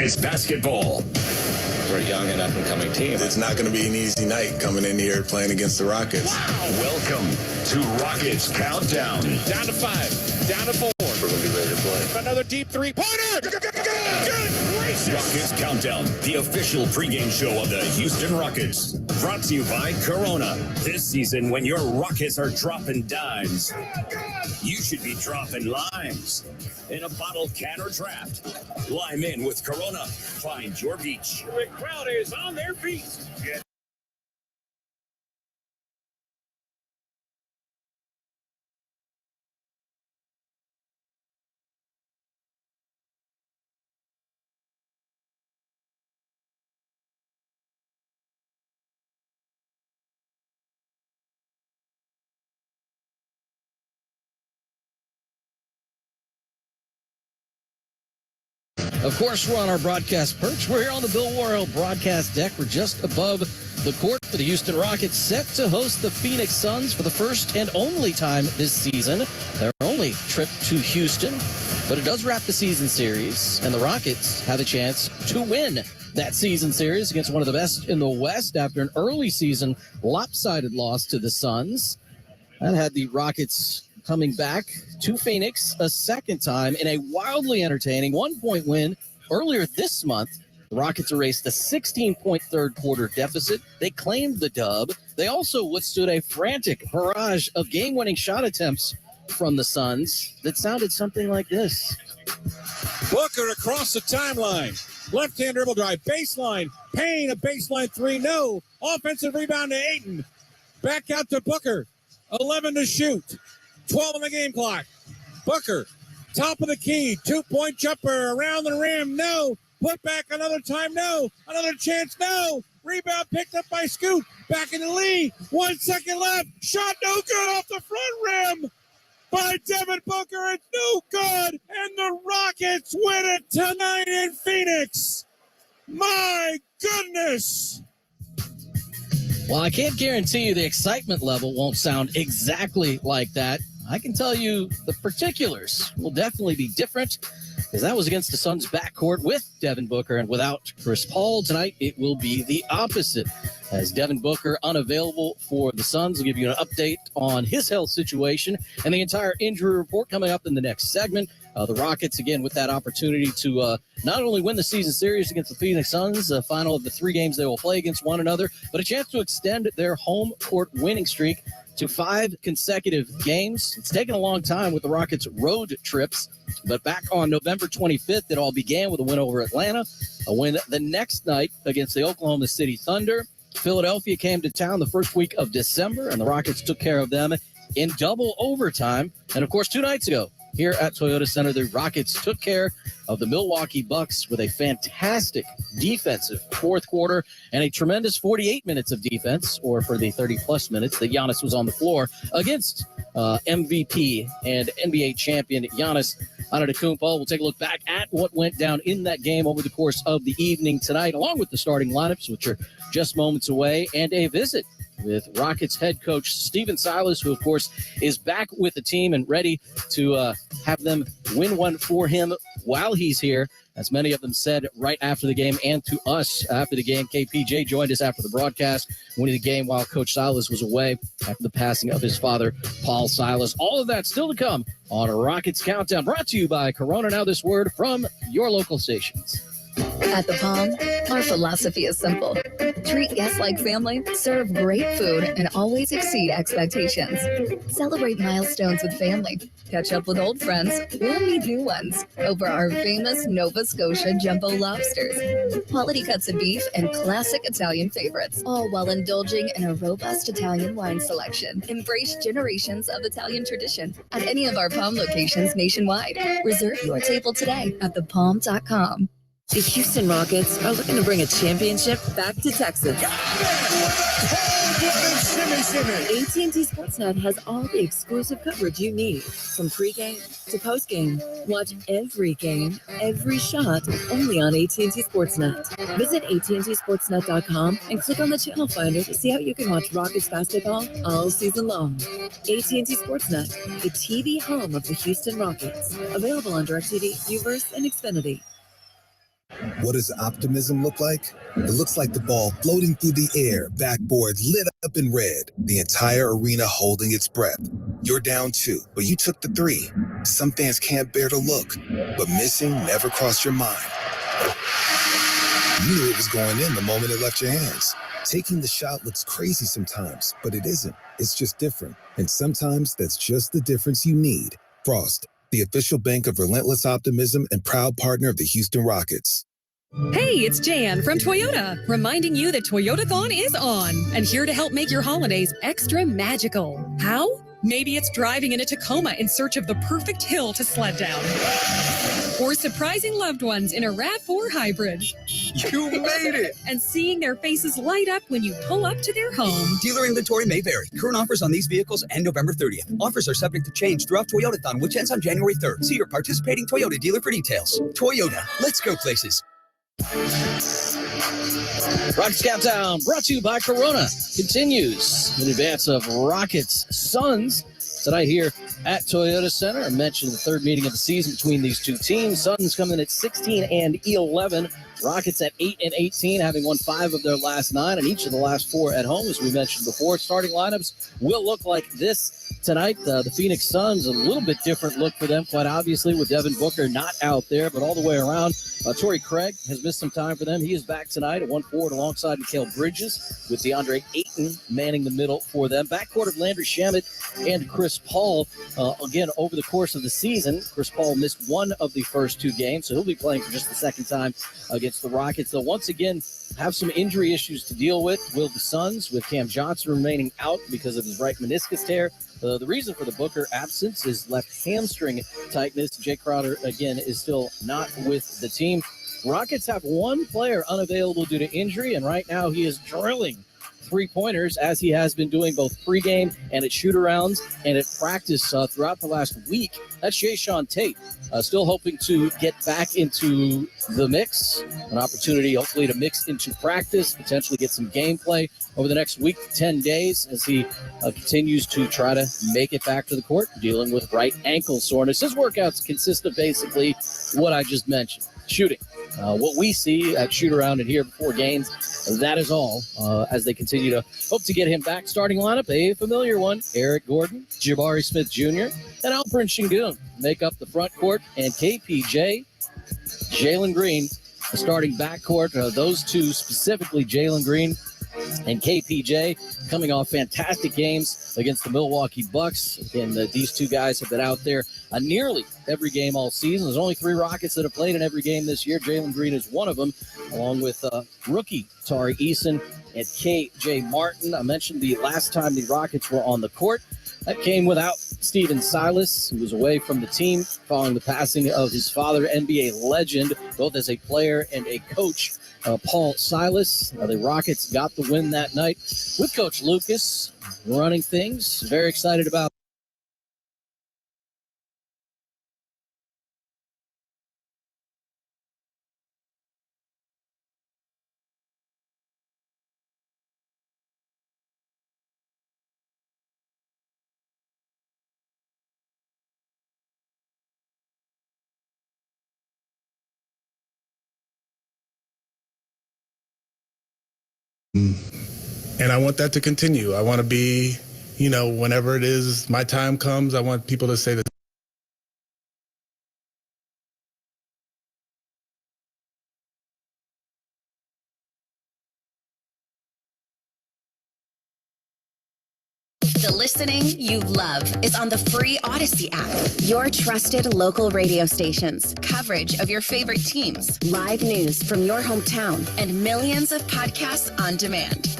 It's basketball. We're a young and up-and-coming team. It's not going to be an easy night coming in here playing against the Rockets. Wow. Welcome to Rockets Countdown. Down to 5, down to 4. We're going to be ready to play. Another deep three-pointer. Good gracious. Rockets Countdown, the official pregame show of the Houston Rockets. Brought to you by Corona. This season, when your Rockets are dropping dimes, you should be dropping limes. In a bottle, can, or draft. Lime in with Corona. Find your beach. The crowd is on their feet. Of course, we're on our broadcast perch. We're here on the Bill Worrell broadcast deck. We're just above the court for the Houston Rockets, set to host the Phoenix Suns for the first and only time this season. Their only trip to Houston, but it does wrap the season series, and the Rockets have a chance to win that season series against one of the best in the West after an early season lopsided loss to the Suns. That had the Rockets coming back to Phoenix a second time in a wildly entertaining one-point win earlier this month. The Rockets erased a 16-point third-quarter deficit. They claimed the dub. They also withstood a frantic barrage of game-winning shot attempts from the Suns that sounded something like this. Booker across the timeline. Left-hand dribble drive. Baseline. Payne, a baseline three. No. Offensive rebound to Ayton. Back out to Booker. 11 to shoot. 12 on the game clock. Booker, top of the key, 2-point jumper around the rim. No. Put back another time. No. Another chance. No. Rebound picked up by Scoot. Back in the lead. 1 second left. Shot no good off the front rim by Devin Booker. It's no good. And the Rockets win it tonight in Phoenix. My goodness. Well, I can't guarantee you the excitement level won't sound exactly like that. I can tell you the particulars will definitely be different, because that was against the Suns' backcourt with Devin Booker, and without Chris Paul tonight, it will be the opposite. As Devin Booker unavailable for the Suns, we'll give you an update on his health situation and the entire injury report coming up in the next segment. The Rockets, again, with that opportunity to not only win the season series against the Phoenix Suns, the final of the 3 games they will play against one another, but a chance to extend their home court winning streak to 5 consecutive games. It's taken a long time with the Rockets' road trips, but back on November 25th, it all began with a win over Atlanta, a win the next night against the Oklahoma City Thunder. Philadelphia came to town the first week of December, and the Rockets took care of them in double overtime. And, of course, 2 nights ago, here at Toyota Center, the Rockets took care of the Milwaukee Bucks with a fantastic defensive fourth quarter and a tremendous 48 minutes of defense, or for the 30-plus minutes that Giannis was on the floor against MVP and NBA champion Giannis Antetokounmpo. We'll take a look back at what went down in that game over the course of the evening tonight, along with the starting lineups, which are just moments away, and a visit with Rockets head coach Stephen Silas, who, of course, is back with the team and ready to have them win one for him while he's here. As many of them said right after the game, and to us after the game. KPJ joined us after the broadcast, winning the game while Coach Silas was away after the passing of his father, Paul Silas. All of that still to come on Rockets Countdown, brought to you by Corona. Now this word from your local stations. At the Palm, our philosophy is simple. Treat guests like family, serve great food, and always exceed expectations. Celebrate milestones with family, catch up with old friends, or meet new ones over our famous Nova Scotia jumbo lobsters, quality cuts of beef, and classic Italian favorites, all while indulging in a robust Italian wine selection. Embrace generations of Italian tradition at any of our Palm locations nationwide. Reserve your table today at thepalm.com. The Houston Rockets are looking to bring a championship back to Texas. AT&T Sportsnet has all the exclusive coverage you need. From pregame to postgame, watch every game, every shot, only on AT&T Sportsnet. Visit AT&TSportsnet.com and click on the channel finder to see how you can watch Rockets basketball all season long. AT&T Sportsnet, the TV home of the Houston Rockets. Available on DirecTV, Uverse, and Xfinity. What does optimism look like? It looks like the ball floating through the air, backboard lit up in red, the entire arena holding its breath. You're down 2, but you took the 3. Some fans can't bear to look, but missing never crossed your mind. You knew it was going in the moment it left your hands. Taking the shot looks crazy sometimes, but it isn't. It's just different. And sometimes that's just the difference you need. Frost, the official bank of relentless optimism and proud partner of the Houston Rockets. Hey, it's Jan from Toyota, reminding you that Toyotathon is on and here to help make your holidays extra magical. How? Maybe it's driving into Tacoma in search of the perfect hill to sled down. Or surprising loved ones in a RAV4 hybrid. You made it! And seeing their faces light up when you pull up to their home. Dealer inventory may vary. Current offers on these vehicles end November 30th. Offers are subject to change throughout Toyotathon, which ends on January 3rd. See your participating Toyota dealer for details. Toyota, let's go places. Rockets Countdown, brought to you by Corona, continues in advance of Rockets Suns tonight here at Toyota Center. I mentioned the third meeting of the season between these two teams. Suns coming in at 16-11. Rockets at 8-18, having won 5 of their last 9, and each of the last 4 at home, as we mentioned before. Starting lineups will look like this tonight. The Phoenix Suns, a little bit different look for them, quite obviously, with Devin Booker not out there, but all the way around. Torrey Craig has missed some time for them. He is back tonight at 1 forward alongside Mikal Bridges, with DeAndre Ayton manning the middle for them. Backcourt of Landry Shamet and Chris Paul. Again, over the course of the season, Chris Paul missed 1 of the first 2 games, so he'll be playing for just the second time against the Rockets. They'll once again have some injury issues to deal with. Will the Suns, with Cam Johnson remaining out because of his right meniscus tear. The reason for the Booker absence is left hamstring tightness. Jay Crowder, again, is still not with the team. Rockets have 1 player unavailable due to injury, and right now he is drilling 3-pointers, as he has been doing both pregame and at shoot-arounds and at practice throughout the last week. That's Jae'Sean Tate, still hoping to get back into the mix, an opportunity hopefully to mix into practice, potentially get some gameplay over the next week to 10 days as he continues to try to make it back to the court, dealing with right ankle soreness. His workouts consist of basically what I just mentioned, shooting. What we see at shoot-around and here before games, that is all, as they continue to hope to get him back. Starting lineup, a familiar one: Eric Gordon, Jabari Smith Jr., and Alperen Sengun make up the front court, and KPJ, Jalen Green, the starting backcourt. Those two specifically, Jalen Green and KPJ, coming off fantastic games against the Milwaukee Bucks. Again, these two guys have been out there nearly every game all season. There's only 3 Rockets that have played in every game this year. Jalen Green is one of them, along with rookie Tari Eason and KJ Martin. I mentioned the last time the Rockets were on the court. That came without Stephen Silas, who was away from the team following the passing of his father, NBA legend, both as a player and a coach, Paul Silas. The Rockets got the win that night with Coach Lucas running things. Very excited about And I want that to continue. I want to be, whenever it is my time comes, I want people to say that. The listening you love is on the free Odyssey app. Your trusted local radio stations, coverage of your favorite teams, live news from your hometown, and millions of podcasts on demand.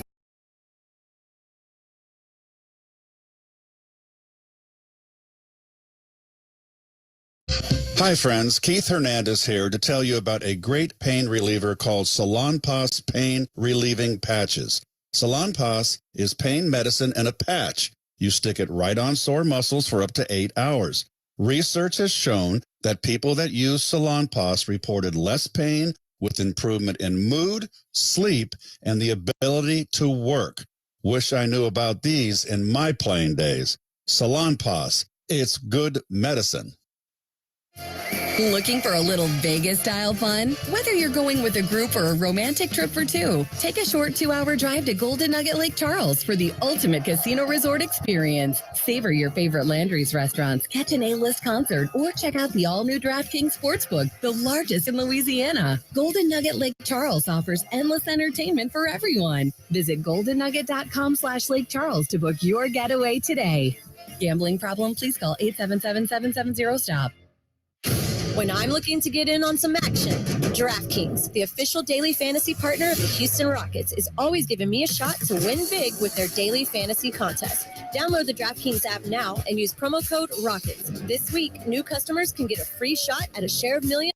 Hi, friends. Keith Hernandez here to tell you about a great pain reliever called Salonpas Pain Relieving Patches. Salonpas is pain medicine in a patch. You stick it right on sore muscles for up to 8 hours. Research has shown that people that use Salonpas reported less pain with improvement in mood, sleep, and the ability to work. Wish I knew about these in my playing days. Salonpas, it's good medicine. Looking for a little Vegas-style fun? Whether you're going with a group or a romantic trip for two, take a short 2-hour drive to Golden Nugget Lake Charles for the ultimate casino resort experience. Savor your favorite Landry's restaurants, catch an A-list concert, or check out the all-new DraftKings Sportsbook, the largest in Louisiana. Golden Nugget Lake Charles offers endless entertainment for everyone. Visit goldennugget.com/Lake Charles to book your getaway today. Gambling problem? Please call 877-770-STOP. When I'm looking to get in on some action, DraftKings, the official daily fantasy partner of the Houston Rockets, is always giving me a shot to win big with their daily fantasy contest. Download the DraftKings app now and use promo code ROCKETS. This week, new customers can get a free shot at a share of millions.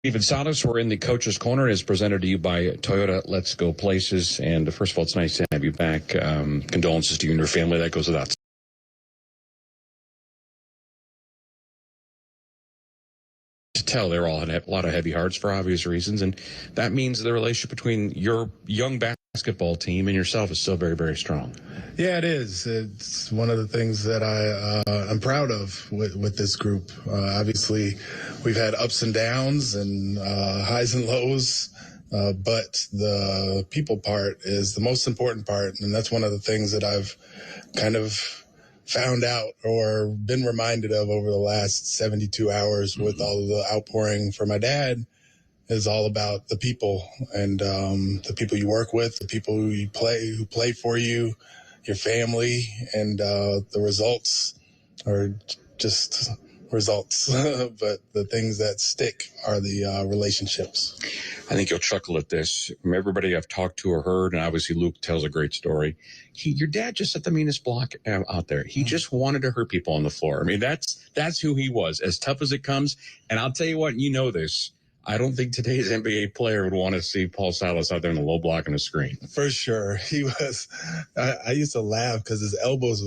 Steven Salas, we're in the Coach's Corner, is presented to you by Toyota Let's Go Places. And first of all, it's nice to have you back. Condolences to you and your family. That goes without to tell. They're all a lot of heavy hearts for obvious reasons. And that means the relationship between your young basketball team and yourself is still very, very strong. Yeah, it is. It's one of the things that I'm proud of with this group. Obviously, we've had ups and downs and highs and lows, but the people part is the most important part. And that's one of the things that I've kind of found out or been reminded of over the last 72 hours with all of the outpouring for my dad is all about the people and the people you work with, the people who play for you, your family, and the results are just results. But the things that stick are the relationships. I think you'll chuckle at this. From everybody I've talked to or heard, and obviously Luke tells a great story, your dad just set the meanest block out there. He just wanted to hurt people on the floor. I mean, that's who he was, as tough as it comes. And I'll tell you what, you know this, I don't think today's NBA player would want to see Paul Silas out there in the low block on the screen. For sure. He was, I used to laugh because his elbows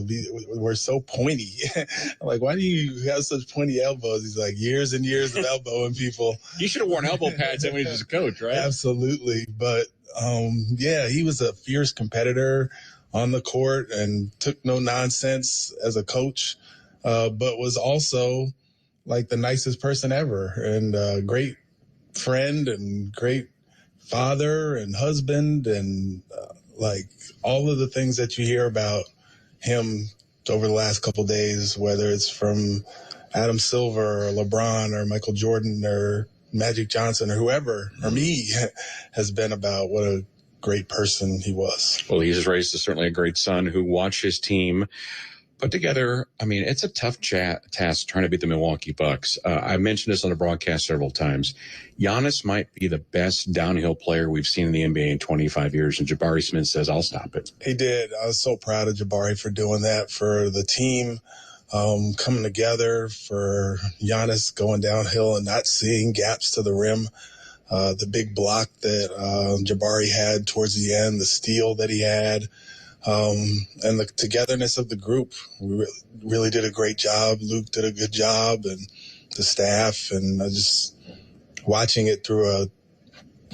were so pointy. I'm like, why do you have such pointy elbows? He's like, years and years of elbowing people. You should have worn elbow pads when he was a coach, right? Absolutely. But yeah, he was a fierce competitor on the court and took no nonsense as a coach, but was also like the nicest person ever and great friend and great father and husband and like all of the things that you hear about him over the last couple of days, whether it's from Adam Silver or LeBron or Michael Jordan or Magic Johnson or whoever or me, has been about what a great person he was. Well, he's raised certainly a great son who watched his team put together. I mean, it's a tough task trying to beat the Milwaukee Bucks. I mentioned this on the broadcast several times. Giannis might be the best downhill player we've seen in the NBA in 25 years, and Jabari Smith says, I'll stop it. He did. I was so proud of Jabari for doing that, for the team coming together, for Giannis going downhill and not seeing gaps to the rim. The big block that Jabari had towards the end, the steal that he had, and the togetherness of the group. We really did a great job. Luke did a good job, and the staff, and I just watching it through a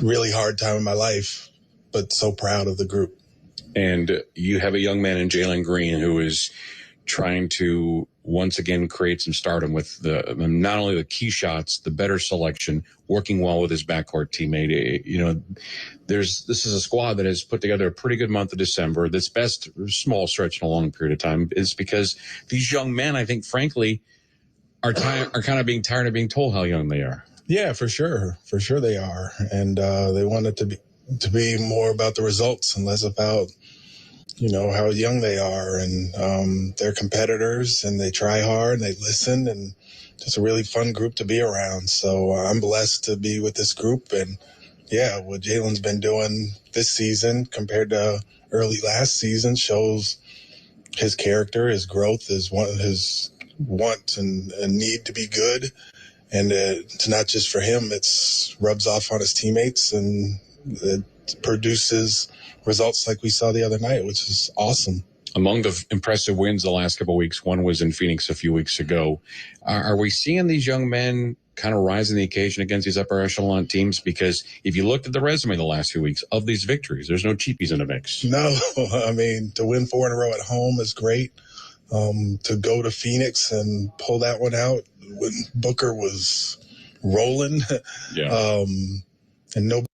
really hard time in my life, but so proud of the group. And you have a young man in Jalen Green who is trying to once again create some stardom with not only the key shots, the better selection, working well with his backcourt teammate. You know, this is a squad that has put together a pretty good month of December. This best small stretch in a long period of time is because these young men, I think, frankly, are kind of being tired of being told how young they are. Yeah, for sure they are, and they want it to be more about the results and less about, you know, how young they are. And they're competitors, and they try hard, and they listen, and just a really fun group to be around. So I'm blessed to be with this group. And yeah, what Jalen's been doing this season compared to early last season shows his character, his growth, his want and need to be good. And it's not just for him, it's rubs off on his teammates, and it produces results like we saw the other night, which is awesome. Among the impressive wins the last couple of weeks, one was in Phoenix a few weeks ago. Are we seeing these young men kind of rise to the occasion against these upper echelon teams? Because if you looked at the resume the last few weeks of these victories, there's no cheapies in the mix. No, I mean, to win 4 in a row at home is great. To go to Phoenix and pull that one out when Booker was rolling, and nobody.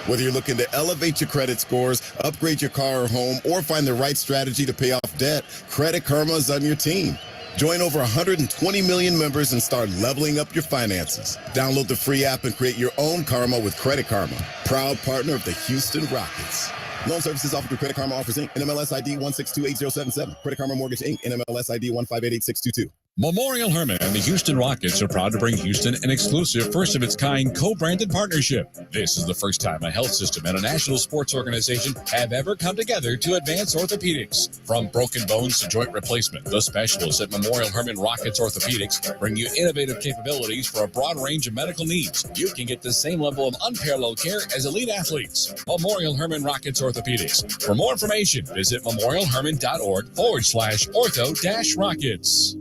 Whether you're looking to elevate your credit scores, upgrade your car or home, or find the right strategy to pay off debt, Credit Karma is on your team. Join over 120 million members and start leveling up your finances. Download the free app and create your own karma with Credit Karma, proud partner of the Houston Rockets. Loan services offered through Credit Karma Offers Inc. NMLS ID 1628077. Credit Karma Mortgage Inc. NMLS ID 1588622. Memorial Hermann and the Houston Rockets are proud to bring Houston an exclusive, first-of-its-kind co-branded partnership. This is the first time a health system and a national sports organization have ever come together to advance orthopedics. From broken bones to joint replacement, the specialists at Memorial Hermann Rockets Orthopedics bring you innovative capabilities for a broad range of medical needs. You can get the same level of unparalleled care as elite athletes. Memorial Hermann Rockets Orthopedics. For more information, visit memorialhermann.org/ortho-rockets.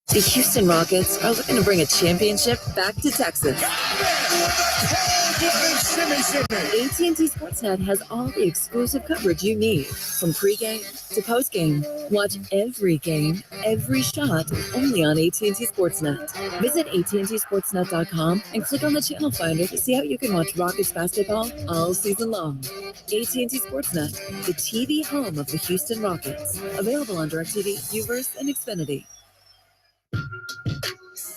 The Houston Rockets are looking to bring a championship back to Texas. AT&T Sportsnet has all the exclusive coverage you need. From pregame to postgame, watch every game, every shot, only on AT&T Sportsnet. Visit AT&TSportsnet.com and click on the channel finder to see how you can watch Rockets basketball all season long. AT&T Sportsnet, the TV home of the Houston Rockets. Available on DirecTV, Uverse, and Xfinity.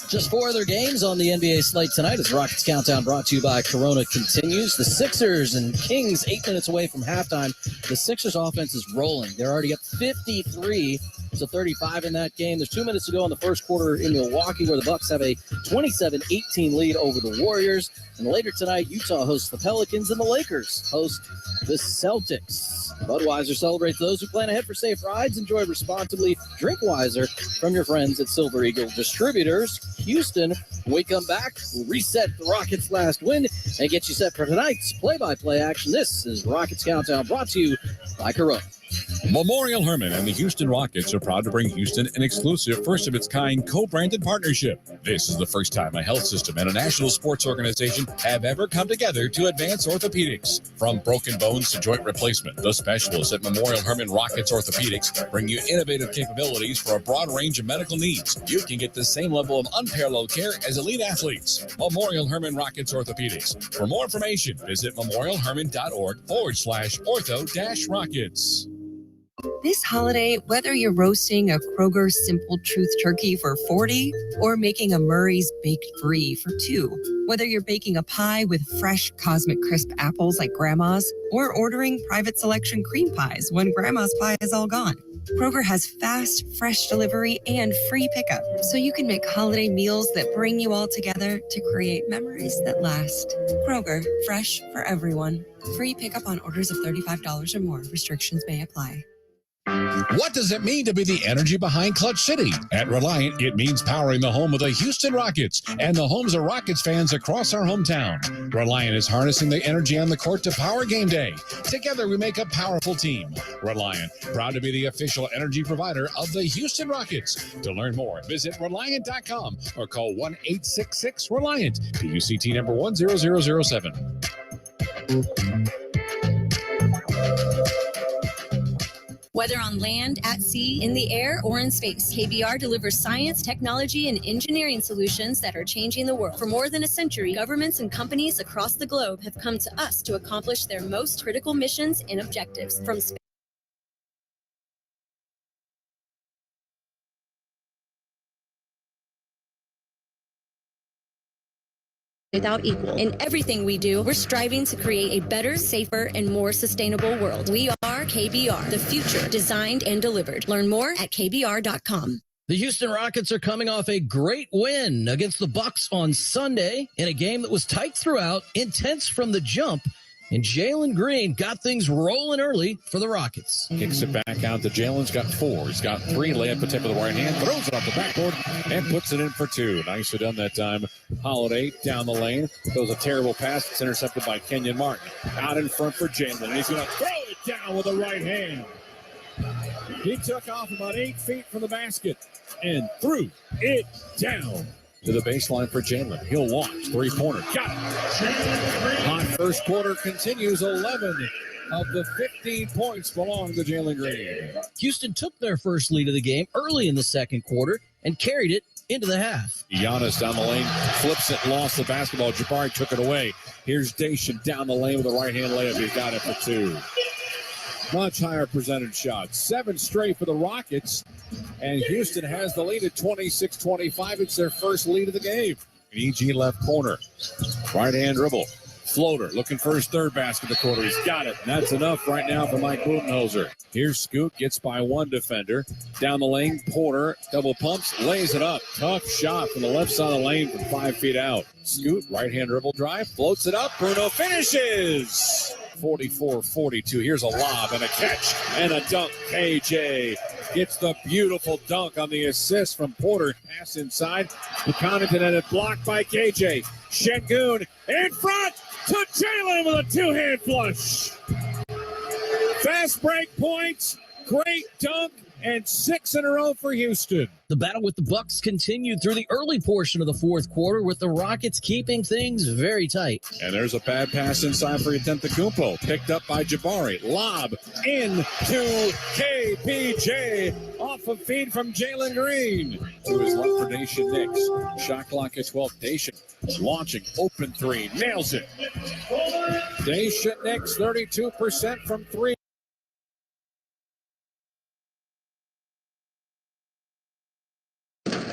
Just 4 other games on the NBA slate tonight as Rockets Countdown brought to you by Corona continues. The Sixers and Kings 8 minutes away from halftime. The Sixers offense is rolling. They're already up 53-35 in that game. There's 2 minutes to go in the first quarter in Milwaukee where the Bucks have a 27-18 lead over the Warriors. And later tonight, Utah hosts the Pelicans and the Lakers host the Celtics. Budweiser celebrates those who plan ahead for safe rides. Enjoy responsibly. Drink Wiser from your friends at Silver Eagle Distributors. Houston, when we come back, we'll reset the Rockets' last win and get you set for tonight's play-by-play action. This is Rockets Countdown brought to you by Corona. Memorial Hermann and the Houston Rockets are proud to bring Houston an exclusive, first-of-its-kind co-branded partnership. This is the first time a health system and a national sports organization have ever come together to advance orthopedics. From broken bones to joint replacement, the specialists at Memorial Hermann Rockets Orthopedics bring you innovative capabilities for a broad range of medical needs. You can get the same level of unparalleled care as elite athletes. Memorial Hermann Rockets Orthopedics. For more information, visit memorialhermann.org/ortho-rockets. This holiday, whether you're roasting a Kroger Simple Truth turkey for 40 or making a Murray's Baked Brie for 2, whether you're baking a pie with fresh Cosmic Crisp apples like Grandma's or ordering private selection cream pies when Grandma's pie is all gone, Kroger has fast, fresh delivery and free pickup, so you can make holiday meals that bring you all together to create memories that last. Kroger, fresh for everyone. Free pickup on orders of $35 or more. Restrictions may apply. What does it mean to be the energy behind Clutch City? At Reliant, it means powering the home of the Houston Rockets and the homes of Rockets fans across our hometown. Reliant is harnessing the energy on the court to power game day. Together, we make a powerful team. Reliant, proud to be the official energy provider of the Houston Rockets. To learn more, visit Reliant.com or call 1-866-RELIANT, PUCT number 10007. Whether on land, at sea, in the air, or in space, KBR delivers science, technology, and engineering solutions that are changing the world. For more than a century, governments and companies across the globe have come to us to accomplish their most critical missions and objectives. From space without equal. In everything we do, we're striving to create a better, safer, and more sustainable world. We are KBR, the future designed and delivered. Learn more at KBR.com. The Houston Rockets are coming off a great win against the Bucks on Sunday in a game that was tight throughout, intense from the jump, and Jalen Green got things rolling early for the Rockets. Kicks it back out to Jalen's got 4. He's got 3. Layup at tip of the right hand. Throws it off the backboard and puts it in for 2. Nicely done that time. Holiday down the lane. Throws a terrible pass. It's intercepted by Kenyon Martin. Out in front for Jalen. He's going to throw it down with the right hand. He took off about 8 feet from the basket and threw it down to the baseline for Jalen. He'll launch. 3-pointer. Got it. Hot first quarter continues. 11 of the 15 points belong to Jalen Green. Houston took their first lead of the game early in the second quarter and carried it into the half. Giannis down the lane, flips it, lost the basketball. Jabari took it away. Here's Dacian down the lane with a right-hand layup. He's got it for 2. Much higher percentage shots. 7 straight for the Rockets. And Houston has the lead at 26-25. It's their first lead of the game. EG left corner. Right-hand dribble. Floater looking for his third basket of the quarter. He's got it. And that's enough right now for Mike Budenholzer. Here's Scoot. Gets by one defender. Down the lane. Porter double pumps. Lays it up. Tough shot from the left side of the lane from 5 feet out. Scoot. Right-hand dribble drive. Floats it up. Bruno finishes. 44-42. Here's a lob and a catch and a dunk. KJ gets the beautiful dunk on the assist from Porter. Pass inside. The Connaughton and it blocked by KJ. Şengün in front to Jalen with a 2-hand flush. Fast break points. Great dunk. And 6 in a row for Houston. The battle with the Bucks continued through the early portion of the fourth quarter, with the Rockets keeping things very tight. And there's a bad pass inside for Antetokounmpo, picked up by Jabari. Lob into KPJ, off a feed from Jalen Green. To his left for Dacian Nix. Shot clock at 12. Dacian launching, open 3, nails it. Dacian Nix, 32% from 3.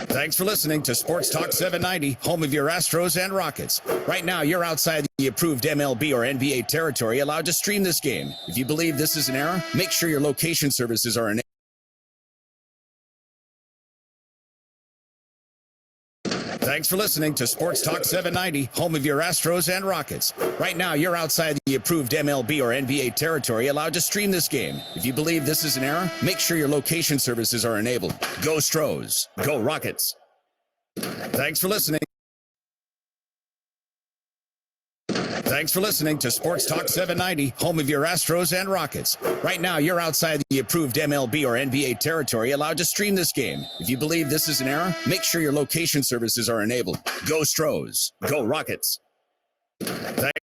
Thanks for listening to Sports Talk 790, home of your Astros and Rockets. Right now, you're outside the approved MLB or NBA territory, allowed to stream this game. If you believe this is an error, make sure your location services are enabled. Thanks for listening to Sports Talk 790, home of your Astros and Rockets. Right now, you're outside the approved MLB or NBA territory, allowed to stream this game. If you believe this is an error, make sure your location services are enabled. Go Stros. Go Rockets. Thanks for listening. Thanks for listening to Sports Talk 790, home of your Astros and Rockets. Right now, you're outside the approved MLB or NBA territory, allowed to stream this game. If you believe this is an error, make sure your location services are enabled. Go Stros. Go Rockets. Thanks.